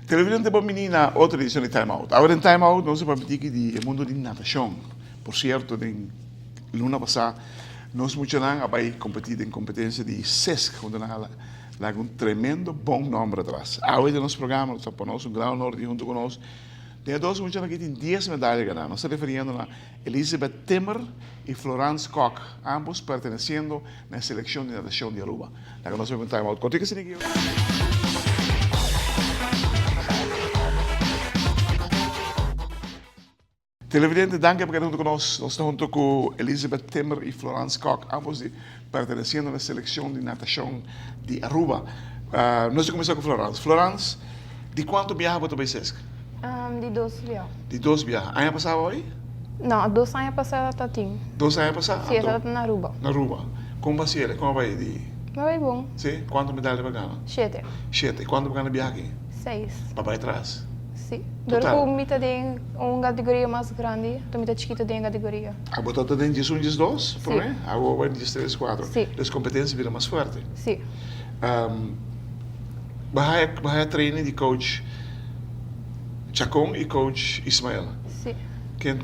Televidente Bombinina, outra edição de Time Out. Agora em Time Out, nós vamos falar do mundo de natação. Por certo, na luna passada, nós muitos vai competir em competência de SESC, onde nós temos um tremendo bom nome atrás. Hoje, no nosso programa, nós temos um grande honor junto conosco. Tem dois muitos que têm 10 medalhas ganhadas. Nós estamos referindo a Elizabeth Timmer e Florence Koch, ambos perteneciendo a la selección de natación de Aruba. La que nós vamos em Time Out. Contigo, Siniquio. Televidente, danke por estar junto conosco. Nós estamos junto com Elizabeth Timmer e Florence Koch, ambos perteneciendo a la selección de natación de Aruba. Nós vamos começar com Florence. Florence, de quanto viaja para o SESC? De 2 viajes. De 2 viajes. Ano passado hoje? Não, 2 anos passados está aqui. 2 anos passados? Sim, está na Aruba. Na Aruba. Como vai ser? Como vai? Mas vai bom. Sim? Quanto medalha vai ganhar? 7. 7. E quanto vai ganhar viaje aqui? 6. Para trás? Sim. Total? Porque mita tem uma categoria mais grande, a mita chiquita tem categoria. A botata tem 11, 12, por Sim. aí? A outra tem 13, 4. Sim. As competências viram mais fortes. Sim. Vai treinar de coach Chacon e coach Ismael. Sim. Que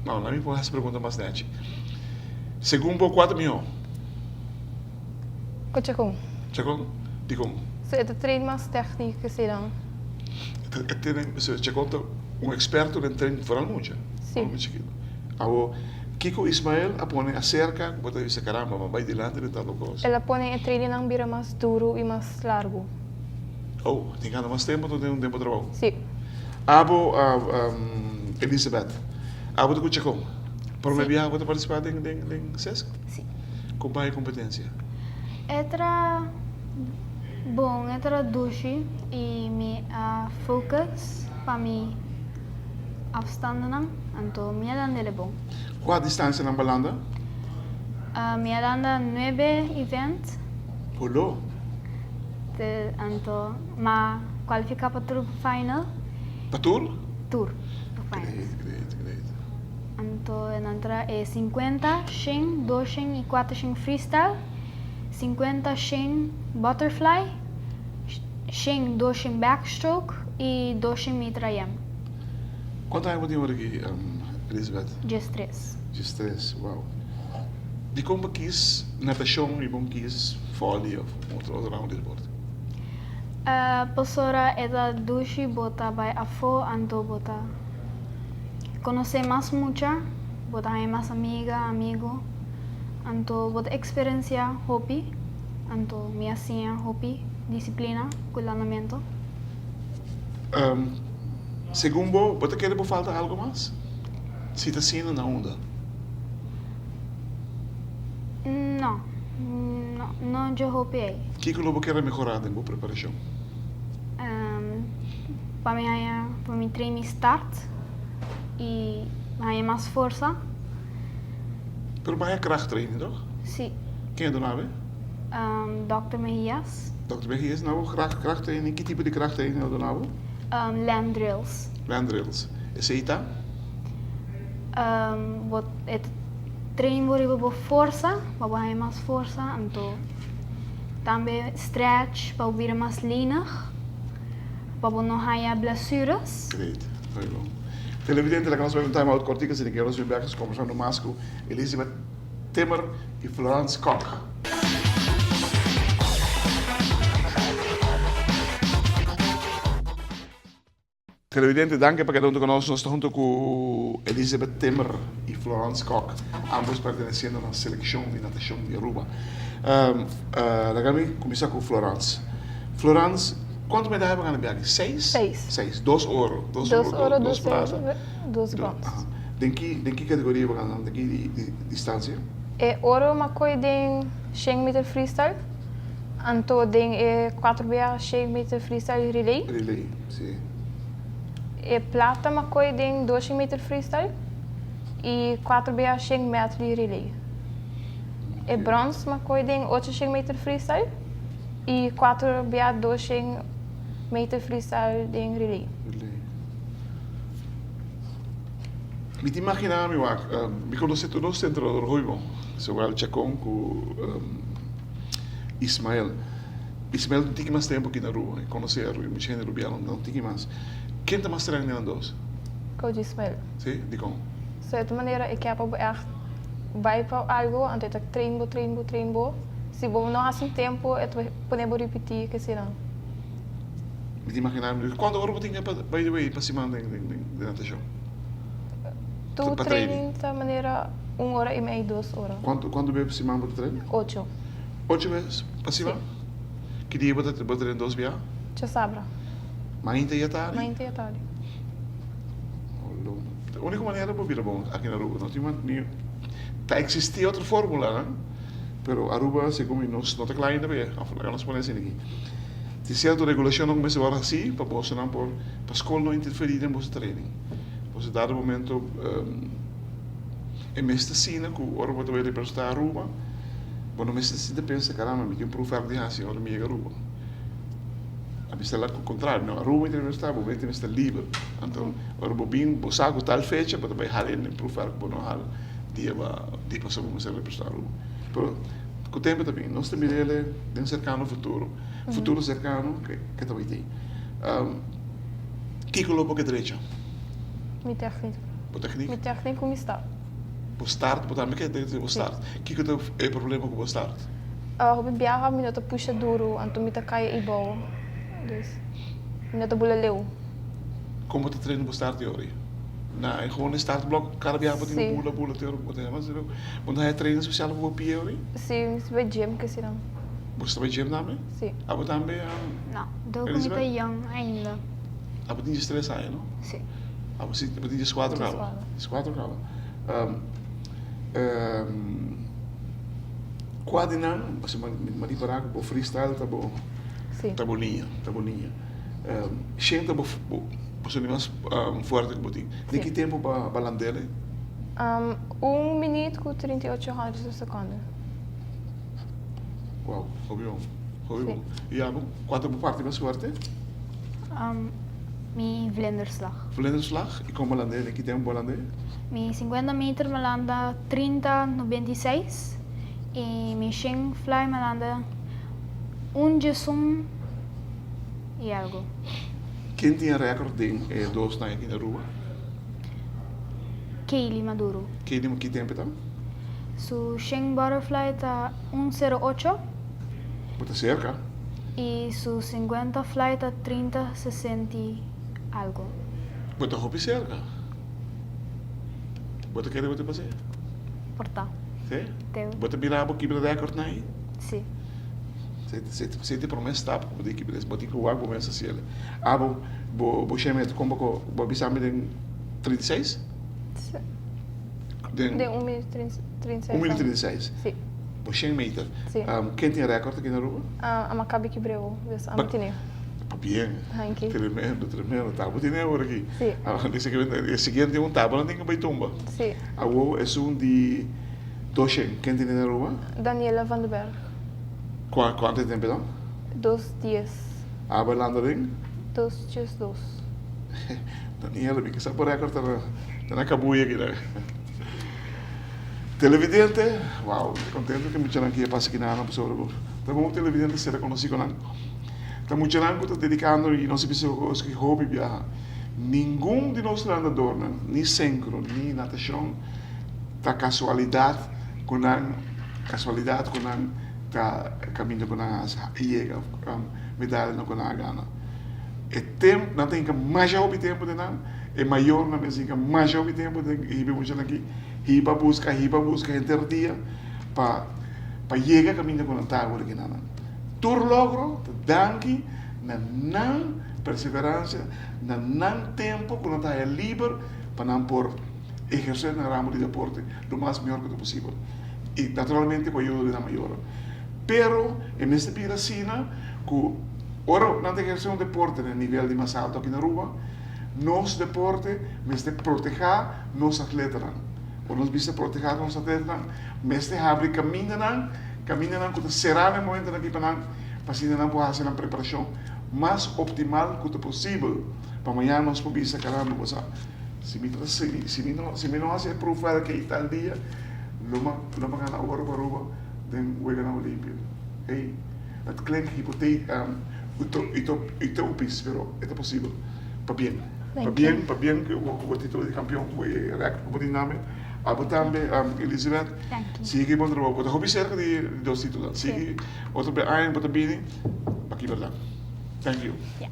não, não me põe essa pergunta mais nete. Segundo o 4 milhões. Coach com. Chacon, de como? Sim, é treino mais técnico que se dá. Chacon é um experto em treino fora do mundo. Sim. Agora, Kiko Ismael apone acerca, bota isso caramba, mas vai delante de tal coisa. Ela põe o treino não vira mais duro e mais largo. Oh, tem ganho mais tempo ou tem tempo de trabalho? Sim. Abo, Elizabeth, abo do Chacon. Por me viajar, vou participar em SESC? Sim. Com a competência? Entra bom, entra duche e me focus para me afstanden não, então me é bom. Qual a distância na balanda? Me anda 9 event, Polo. então ma qualificar para o final Patur? tour, para final. Great. Então entra 50 shin, 2 shin e 4 shin freestyle, 50 shin butterfly, shin 2 shin backstroke e 2 shin mitrayam. Quanto tempo tem aqui, Elizabeth? Just 3. Just 3, uau. De como quis natação e como quis folha ou outro round de esporte? A professora é da duche bota vai a fo anto bota conhecer mais mucha, bota é mais amigo, anto bota experiência hobby, anto minha ciência hobby, disciplina, cuidamento. Segundo, você quer que falta algo mais? Se está sendo na onda? Não eu hobby. O que você quer melhorar na preparação? Para mim treino start e mais força. Pero vai kracht training, toch? Sim. Quem é do nave? Dr. Mejias. Dr. Mejias, nou, kracht training. Que tipo de kracht training é do nave? Land drills. Land drills. Esse aí tá? Treino por força, para mais força, então também stretch para vir mais linear, para não ter blessuras. Great, very bom. Televidente, la que nós vamos em time out cortica, se quer nós vamos conversando mais com Elizabeth Timmer e Florence Koch. Televidente, danke por estar junto conosco. Nós estamos junto com Elizabeth Timmer e Florence Koch, ambos perteneciendo a la selección de natación de Aruba. La que começar com Florence. Florence, quanto medalhas vai ganhar? 6? 6. 2 ouro. 2 ouro, 2 prata. 2 bronze. De que categoria vai ganhar? De que distância? É ouro, mas coi tem 100 meter freestyle. Anto tem 4 viajes 100 meter freestyle relay. Relay, sim. É plata, mas coi tem 200 meter freestyle. E 4 viajes 100 meter relay. É bronze, mas coi tem 800 meter freestyle. E 4 via 2 meter freestyle em relay. Me te imaginar, meu ac, me conhece todos os treinadores ruivo, zowel Chacon como Ismael. Ismael não tinha mais tempo aqui na rua, conhecer a rua, muita gente rubiana, não tinha mais. Quem está mais treino nas duas? Coach Ismael. Sim, de como? De certa maneira, ik heb echt vai para algo, antes de treino. Se você não tem tempo, podemos repetir que será. Me te imaginar, quanto hora você tinha, by the way, para cima de natação? Tu treino de maneira 1 hora e meia, 2 horas. Quanto vezes para cima você treina? 8. 8 vezes para cima? Que dia você treina 2 vezes? Já sabe. Mainta e a tarde? Mainta e a tarde. A única maneira para vir bom aqui na Aruba, não tinha nenhum. Existia outra fórmula, né? Pero Aruba, segundo nós, não está claro ainda bem, a nós podemos aqui. Tem certa regulação não começa agora assim, para você não para a escola não interferir em você treino. Você dá o momento é mesmo assim, que o Aruba também representa a Aruba, mas não mesmo assim pensa, caramba, me tem que provar de assim, olha me Aruba. A mim está lá com o contrário, não, a Aruba está, o momento está livre. Então, o Aruba bem, você sabe tal fecha, mas também há ele provar que não há dia para passar como se representa a Aruba. Pero com o tempo também, nós temos ele de um cercano futuro cercano que também tem. Que coloca que direita? Minha técnica. Por técnica? Minha técnica como está. Por start, por também que é o start. Que é o problema com o start? Eu viajo, eu te puxa duro, então eu te cai e bom. Eu te bula leu. Como você treina para start hoje? Na gewoon start block, cada viagem tem bula teor, mas quando é treino especial para o pie hoje? Sim, você vai gym que será. Você vai gym também? Sim. Ah, você também? Não, estou com muita young ainda. Ah, você tem estresse aí, não? Sim. Ah, você tem 4 graus. 4 graus. Quando não, você me parar com o freestyle, tá bom. Sim. Tá boninha. Gente, você é mais forte que você. De que tempo para balandele? minuto com 38 segundos. Uau, óbvio. E a quanto parte mais forte? Mi vlinderslag. Vlinderslag? E como balandele? Que tempo balandele? Mi 50 meter me landa 30,96 e mi shin fly me landa 1 e algo. Quem tinha recorde de 2 na aqui na rua? Kaylee Maduro. Que tempo tá? Su shin butterfly está 1,08 Está cerca. e su 50 fly está 30,60 algo. Está hopi cerca. Você quer você fazer? Porta. Sim? Teu. Você virar para quebrar recorde na aí? Sim. Você te promete tá para poder quebrar, você tem que o água começa a ser. Ah, vou chamar como vou avisar me de 36? De 1 minuto 36. 1 minuto 36. Sim. Vou chamar meter. Sim. Quem tem recorde aqui na rua? A Maccabi quebrou, a matinê. Bien. Thank you. Tremendo. Tá, vou ter agora aqui. Sim. Esse seguinte tem tábua, não tem que vai tumba. Sim. A o é um de Toshen. Quem tem na rua? Daniela van den Berg. Quanto tempo então? 2 dias. A balanda ring? 2 dias 2. Daniela, porque essa por recorde na cabuia aqui, né? Televidente, uau, contente que me tiram aqui para aqui na pessoa. Tá bom, televidente será conhecido não? Tá muito que está dedicando e não se precisa que hobby viajar. Nenhum de nós nadadores, nem sincro, nem natação, tá casualidade com tá caminho com a chega medalha não com a gana. É tempo, não tem que mais hobby tempo de não, é maior não tem que mais hobby tempo de ir muito aqui, ir para buscar entre dia para chegar caminho com a tábua aqui não. Tur logro, danke, na não perseverança, na não tempo quando está livre para não por exercer na ramo de deporte lo mais melhor que possível. E naturalmente com a ajuda da maior. Pero, nesta piracina, que ora não tem que exercer deporte no nível de mais alto aqui na rua, nos deporte, mas de proteger nos atletas. Ou nos vista proteger nos atletas, mas de abrir caminho com será no momento aqui para Así na lang po hacer ang preparasyon mas optimal que possível para amanhã nós podemos bisa caramba, se me não hace profile que tal dia, luma ka na oor paruba, then we gonna Olympia. Hey, het klinkt utopisch, pero es posible. Para bien. Para bien que o título de campeão foi rek op die naam. Abo também, Elizabeth, sige bom trabalho. Porque hobby cerca de dois títulos. Sige, outro bij Arjen, outro Bini, aqui verdade. Thank you. Yeah.